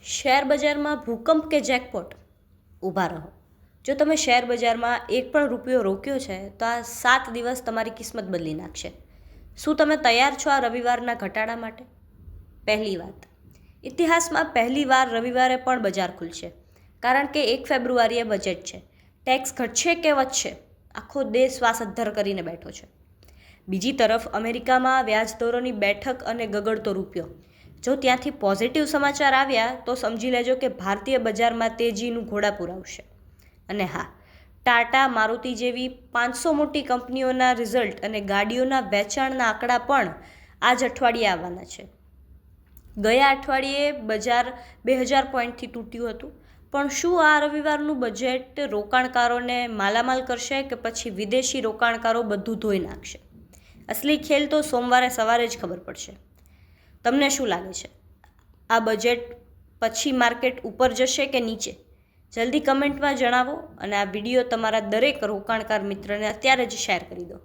Share બજારમાં ભૂકંપ કે જેકપોટ? ઊભા રહો. જો તમે શેર બજારમાં એક પણ રૂપિયો રોક્યો છે તો આ 7 દિવસ તમારી કિસ્મત બદલી નાખશે. શું તમે તૈયાર છો આ રવિવારના ઘટાડા માટે? પહેલી વાત, ઇતિહાસમાં પહેલી વાર રવિવારે પણ બજાર ખુલશે, કારણ કે 1 ફેબ્રુઆરીએ બજેટ છે. ટેક્સ ઘટશે કે વધશે, આખો દેશ શ્વાસ અદ્ધર કરીને બેઠો છે. બીજી તરફ અમેરિકામાં વ્યાજદરોની બેઠક અને ગગડતો રૂપિયો. જો ત્યાંથી પોઝિટિવ સમાચાર આવ્યા તો સમજી લેજો કે ભારતીય બજારમાં તેજીનું ઘોડાપૂર આવશે. અને હા, ટાટા, મારુતિ જેવી 500 મોટી કંપનીઓના રિઝલ્ટ અને ગાડીઓના વેચાણના આંકડા પણ આ જ અઠવાડિયે આવવાના છે. ગયા અઠવાડિયે બજાર 2000 પોઈન્ટથી તૂટ્યું હતું, પણ શું આ રવિવારનું બજેટ રોકાણકારોને માલામાલ કરશે કે પછી વિદેશી રોકાણકારો બધું ધોઈ નાખશે? અસલી ખેલ તો સોમવારે સવારે જ ખબર પડશે. તમને શું લાગે છે, આ બજેટ પછી માર્કેટ ઉપર જશે કે નીચે? જલ્દી કમેન્ટમાં જણાવો અને આ વિડીયો તમારા દરેક રોકાણકાર મિત્રને અત્યારે જ શેર કરી દો.